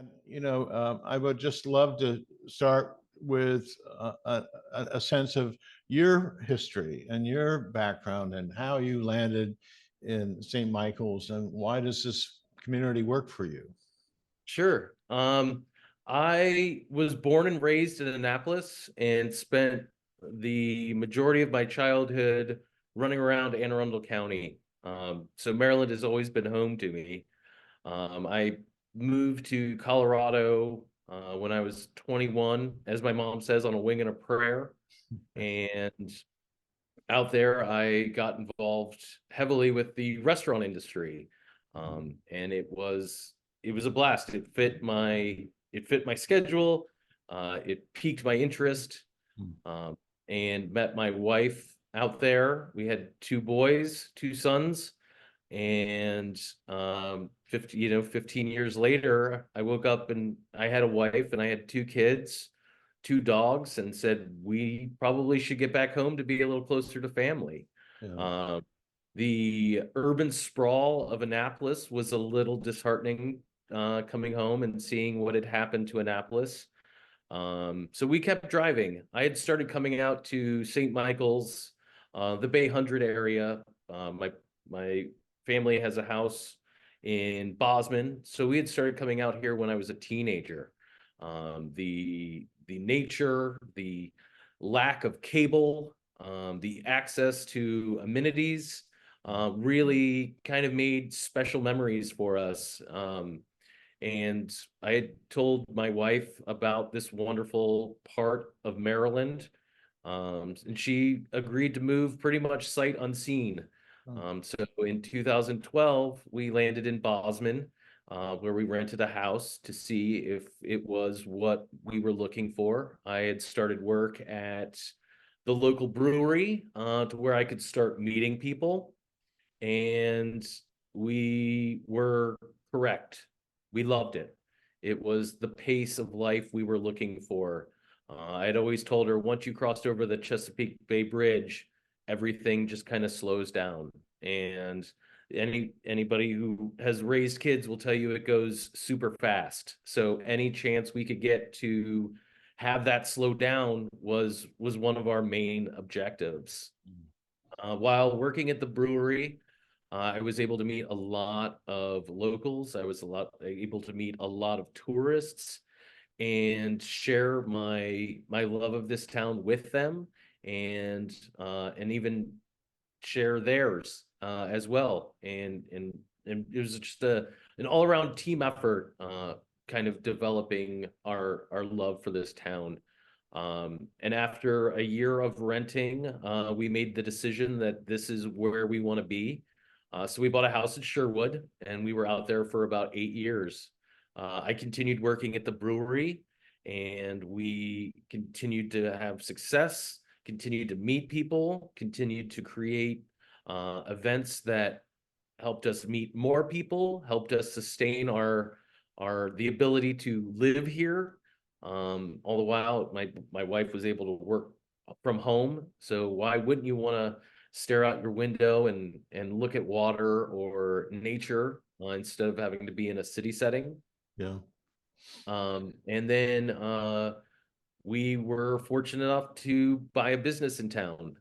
And, I would just love to start with a sense of your history and your background and how you landed in St. Michael's and why does this community work for you? Sure. I was born and raised in Annapolis and spent the majority of my childhood running around Anne Arundel County. So Maryland has always been home to me. I moved to Colorado when I was 21, as my mom says, on a wing and a prayer. And out there, I got involved heavily with the restaurant industry, and it was a blast. It fit my schedule. It piqued my interest, Mm. and met my wife out there. We had two boys, two sons, and 15 years later, I woke up and I had a wife and I had two kids, two dogs, and said we probably should get back home to be a little closer to family. Yeah. Um, the urban sprawl of Annapolis was a little disheartening, coming home and seeing what had happened to Annapolis. So we kept driving. I had started coming out to St. Michael's, the Bay Hundred area. My family has a house in Bosman, so we had started coming out here when I was a teenager. The nature, the lack of cable, the access to amenities, really kind of made special memories for us. And I had told my wife about this wonderful part of Maryland, and she agreed to move pretty much sight unseen. Oh, So in 2012, we landed in Bosman, where we rented a house to see if it was what we were looking for. I had started work at the local brewery, to where I could start meeting people, and we were correct. We loved it. It was the pace of life we were looking for. I had always told her once you crossed over the Chesapeake Bay Bridge, everything just kind of slows down. And anybody who has raised kids will tell you it goes super fast. So any chance we could get to have that slow down was one of our main objectives. While working at the brewery, I was able to meet a lot of locals. I was able to meet a lot of tourists and share my love of this town with them, and even share theirs, as well. And it was just an all around team effort, kind of developing our love for this town. And after a year of renting, we made the decision that this is where we want to be. So we bought a house in Sherwood, and we were out there for about 8 years. I continued working at the brewery, and we continued to have success, continued to meet people, continued to create events that helped us meet more people, helped us sustain our the ability to live here. All the while, my wife was able to work from home. So why wouldn't you want to stare out your window and look at water or nature, instead of having to be in a city setting? yeah. And then we were fortunate enough to buy a business in town.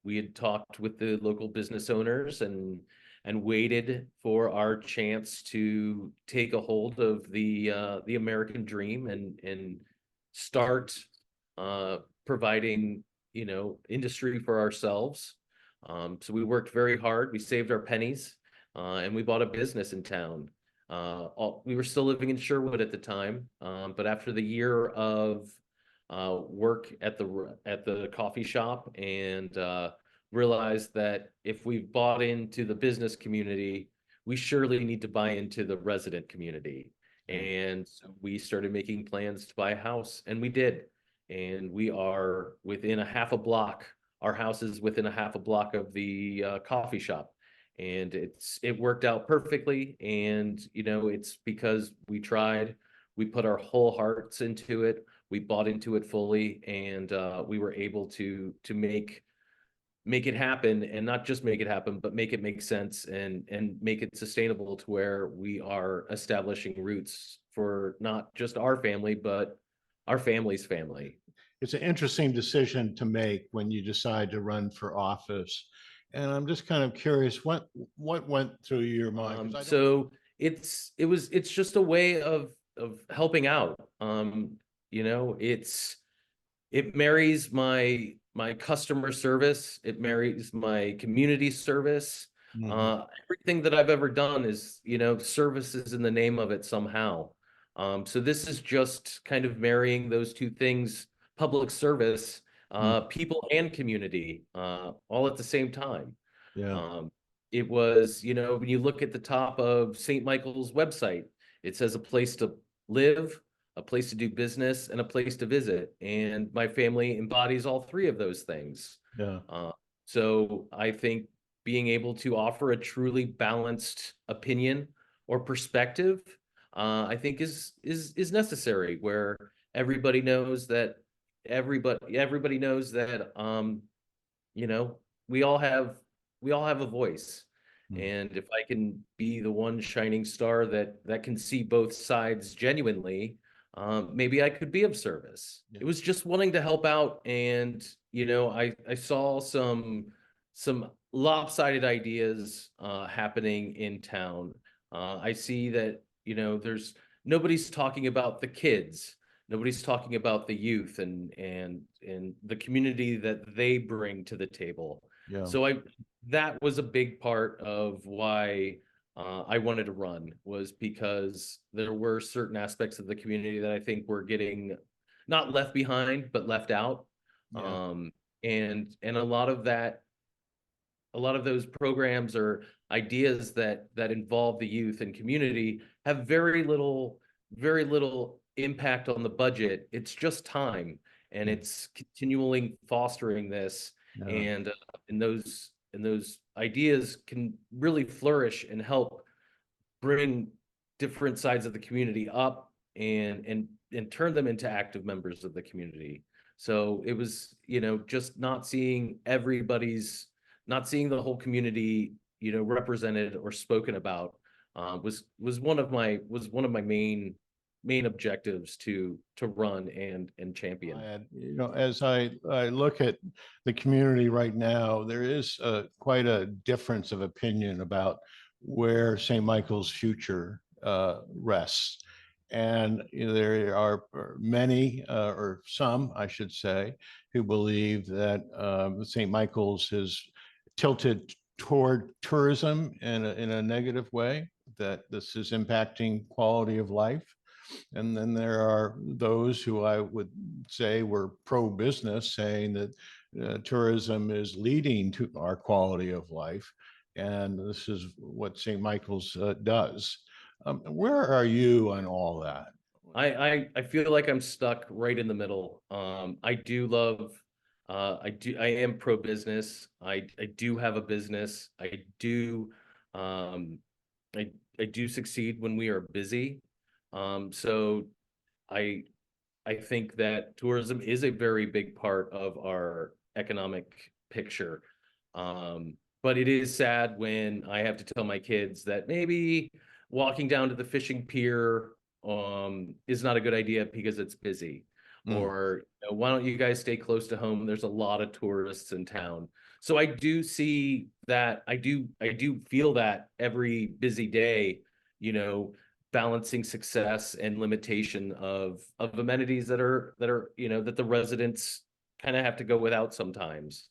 We had talked with the local business owners and waited for our chance to take a hold of the American dream and start providing, industry for ourselves. So we worked very hard. We saved our pennies, and we bought a business in town. We were still living in Sherwood at the time, but after the year of work at the coffee shop, and realized that if we bought into the business community, we surely need to buy into the resident community. And so we started making plans to buy a house, and we did. And we are within a half a block. Our house is within a half a block of the coffee shop, and it worked out perfectly. And it's because we tried, we put our whole hearts into it, we bought into it fully, and we were able to make make it happen, and not just make it happen, but make it make sense and make it sustainable to where we are establishing roots for not just our family, but our family's family. It's an interesting decision to make when you decide to run for office. And I'm just kind of curious, what went through your mind? 'Cause I don't. So it's just a way of helping out. You know, it marries my customer service, it marries my community service. Mhm. Everything that I've ever done is, you know, service is in the name of it somehow. So this is just kind of marrying those two things, public service, Mm. people and community, all at the same time. Yeah, Um, it was, you know, when you look at the top of St. Michael's website, it says a place to live, a place to do business, and a place to visit. And my family embodies all three of those things. yeah. Uh, so I think being able to offer a truly balanced opinion or perspective, I think is necessary, where everybody knows that everybody knows that you know, we all have we all have a voice. Mm. And if I can be the one shining star that can see both sides genuinely, maybe I could be of service. Yeah. It was just wanting to help out, and you know, I saw some lopsided ideas happening in town. I see that, you know, there's nobody's talking about the kids. Nobody's talking about the youth and the community that they bring to the table. Yeah. So that was a big part of why I wanted to run, was because there were certain aspects of the community that I think were getting not left behind, but left out. Yeah. And a lot of those programs or ideas that involve the youth and community have very little impact on the budget. It's just time, and Mm. it's continually fostering this, Yeah. and those ideas can really flourish and help bring different sides of the community up and turn them into active members of the community. So it was, you know, just not seeing the whole community, you know, represented or spoken about, was one of my main objectives to run and champion. You know, as I look at the community right now, there is quite a difference of opinion about where St. Michael's future rests. And you know, there are many, or some, I should say, who believe that St. Michael's is tilted toward tourism in a negative way, that this is impacting quality of life. And then there are those who I would say were pro-business, saying that tourism is leading to our quality of life. And this is what St. Michael's does. Where are you on all that? I feel like I'm stuck right in the middle. I am pro business. I do have a business. Um, I do succeed when we are busy. So I, I think that tourism is a very big part of our economic picture. But it is sad when I have to tell my kids that maybe walking down to the fishing pier is not a good idea because it's busy. Mm. Or, you know, why don't you guys stay close to home? There's a lot of tourists in town. So I do see that, I do feel that every busy day, you know, balancing success and limitation of amenities that are, you know, that the residents kind of have to go without sometimes.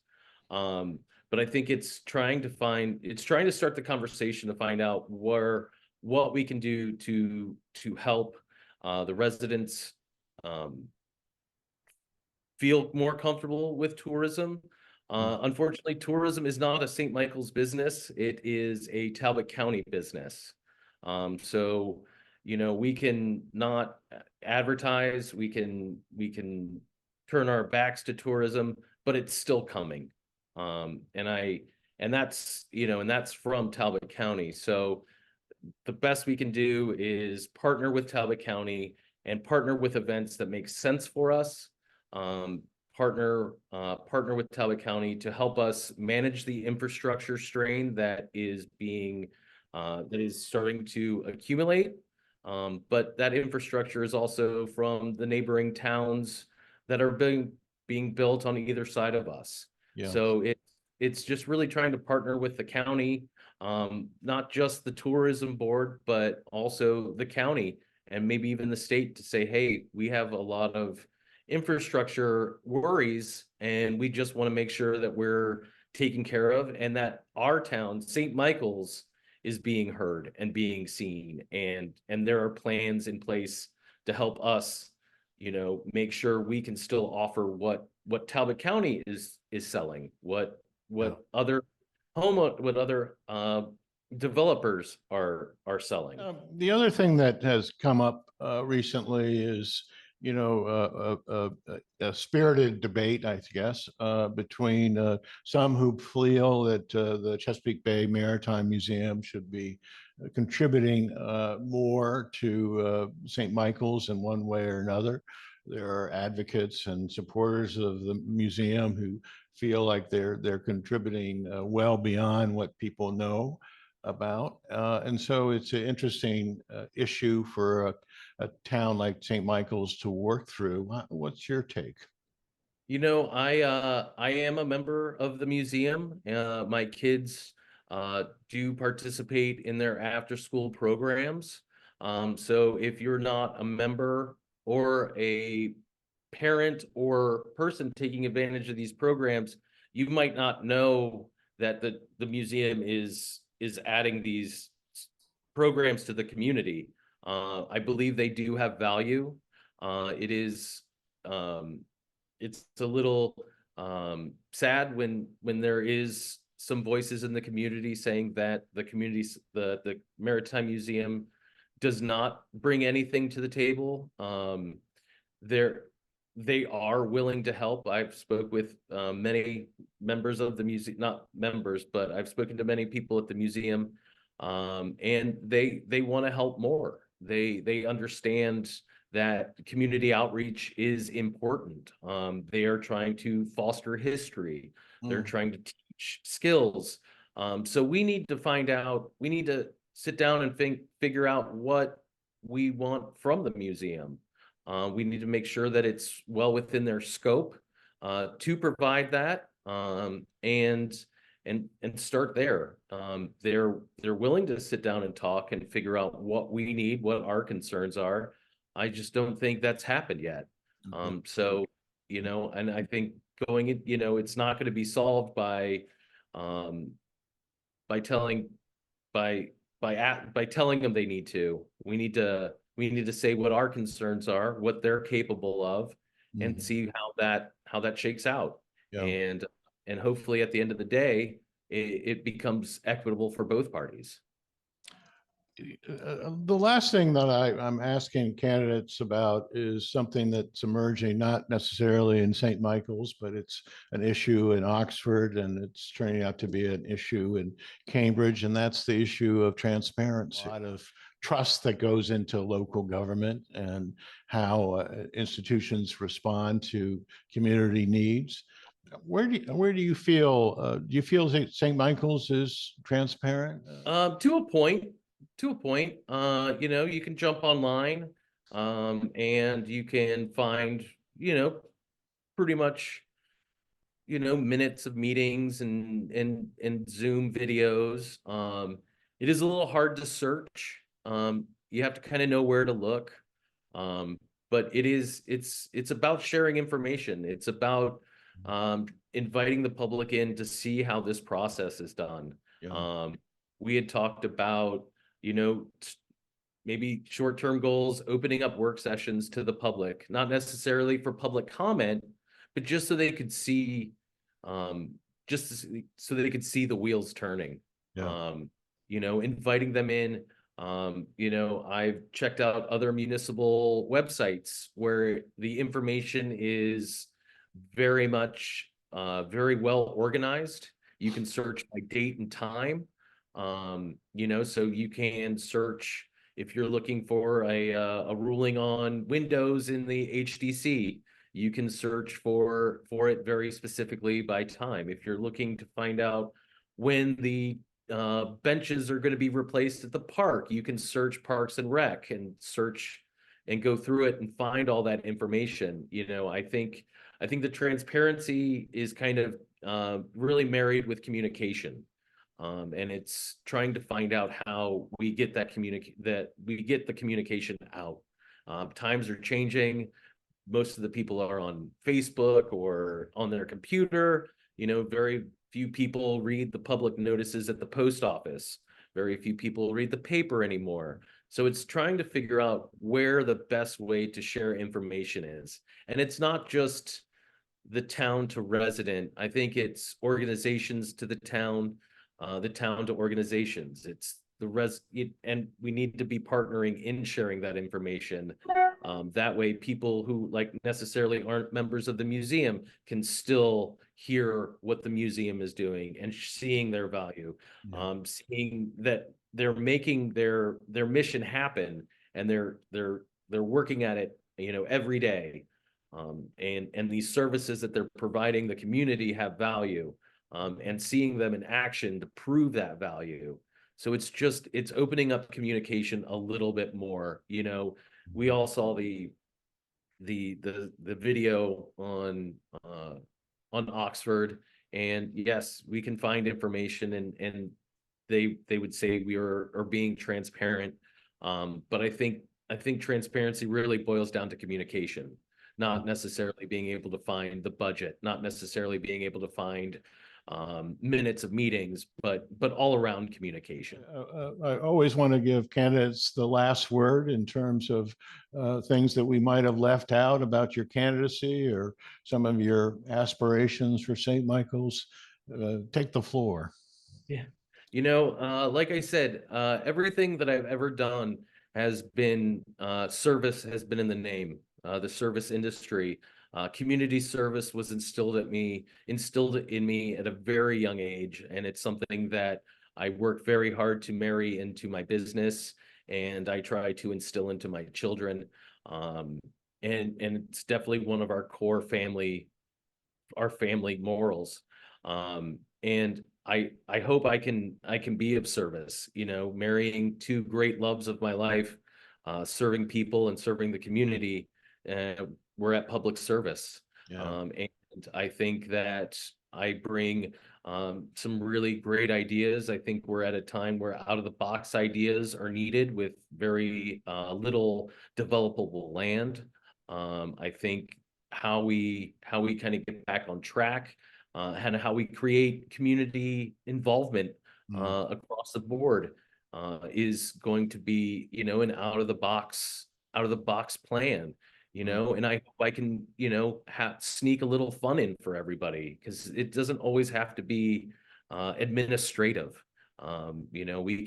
But I think it's trying to start the conversation to find out what we can do to help the residents feel more comfortable with tourism. Unfortunately, tourism is not a St. Michael's business. It is a Talbot County business. So, you know, we can not advertise, we can turn our backs to tourism, but it's still coming. And that's, you know, and that's from Talbot County. So the best we can do is partner with Talbot County and partner with events that make sense for us. partner with Talbot County to help us manage the infrastructure strain that is starting to accumulate. But that infrastructure is also from the neighboring towns that are being built on either side of us. Yeah. So it's just really trying to partner with the county, not just the tourism board, but also the county and maybe even the state to say, hey, we have a lot of infrastructure worries and we just want to make sure that we're taken care of and that our town, St. Michael's, is being heard and being seen. And there are plans in place to help us, make sure we can still offer what Talbot County is selling, what other developers are selling. The other thing that has come up recently is, a spirited debate, I guess, between some who feel that the Chesapeake Bay Maritime Museum should be contributing more to St. Michael's in one way or another. There are advocates and supporters of the museum who feel like they're contributing well beyond what people know about. And so it's an interesting issue for a town like St. Michael's to work through. What's your take? I am a member of the museum. My kids do participate in their after school programs. So if you're not a member or a parent or person taking advantage of these programs, you might not know that the museum is adding these programs to the community. I believe they do have value. It's a little sad when there is some voices in the community saying that the Maritime Museum does not bring anything to the table. They are willing to help. I've spoke with many members of the museum, not members, but I've spoken to many people at the museum, and they want to help more. They understand that community outreach is important. They are trying to foster history. They're trying to teach skills. So we need to sit down and figure out what we want from the museum. We need to make sure that it's well within their scope to provide that, and start there. They're willing to sit down and talk and figure out what we need, what our concerns are. I just don't think that's happened yet. So, and I think it's not going to be solved by telling them they need to. We need to say what our concerns are, what they're capable of, and see how that shakes out. Yeah. And hopefully at the end of the day, it becomes equitable for both parties. The last thing that I'm asking candidates about is something that's emerging, not necessarily in St. Michael's, but it's an issue in Oxford, and it's turning out to be an issue in Cambridge, and that's the issue of transparency. A lot of trust that goes into local government and how institutions respond to community needs. Where do you feel? Do you feel St. Michael's is transparent? To a point. You can jump online, and you can find, pretty much, minutes of meetings and Zoom videos. It is a little hard to search. You have to kind of know where to look. But it's about sharing information. It's about inviting the public in to see how this process is done. Yeah. We had talked about, maybe short-term goals, opening up work sessions to the public, not necessarily for public comment, but just so they could see, so they could see the wheels turning. Yeah. Inviting them in. I've checked out other municipal websites where the information is very much, very well organized. You can search by date and time. So you can search if you're looking for a ruling on windows in the HDC. you can search for it very specifically by time. If you're looking to find out when the benches are going to be replaced at the park, you can search Parks and Rec and search and go through it and find all that information. I think the transparency is kind of really married with communication. And it's trying to find out how we get the communication out. Times are changing. Most of the people are on Facebook or on their computer. Very few people read the public notices at the post office. Very few people read the paper anymore. So it's trying to figure out where the best way to share information is. And it's not just the town to resident. I think it's organizations to the town to organizations. It's and we need to be partnering in sharing that information. That way people who necessarily aren't members of the museum can still hear what the museum is doing and seeing their value, seeing that they're making their mission happen, and they're working at it, every day. And these services that they're providing the community have value, and seeing them in action to prove that value. So it's opening up communication a little bit more. We all saw the video on Oxford, and yes, we can find information, and they would say we are being transparent. But I think transparency really boils down to communication, not necessarily being able to find the budget, not necessarily being able to find minutes of meetings, but all around communication. I always want to give candidates the last word in terms of things that we might have left out about your candidacy or some of your aspirations for St. Michael's. Take the floor. Yeah. Like I said, everything that I've ever done has been service has been in the name. The service industry. Community service was instilled in me at a very young age, and it's something that I work very hard to marry into my business, and I try to instill into my children. And it's definitely one of our core family morals. And I hope I can be of service. Marrying two great loves of my life, serving people and serving the community. We're at public service. And I think that I bring some really great ideas. I think we're at a time where out of the box ideas are needed with very little developable land. I think how we kind of get back on track, and how we create community involvement across the board is going to be, an out of the box plan. And I hope I can, sneak a little fun in for everybody, because it doesn't always have to be administrative. We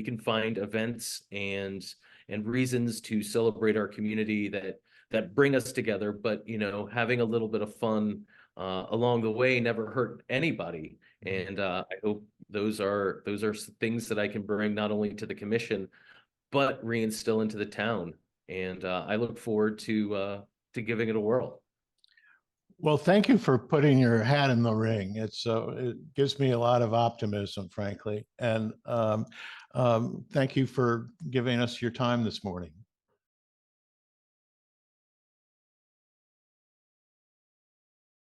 can find events and reasons to celebrate our community that bring us together, but having a little bit of fun along the way never hurt anybody. And I hope those are things that I can bring not only to the commission, but reinstill into the town. And I look forward to giving it a whirl. Well, thank you for putting your hat in the ring. It gives me a lot of optimism, frankly. And thank you for giving us your time this morning.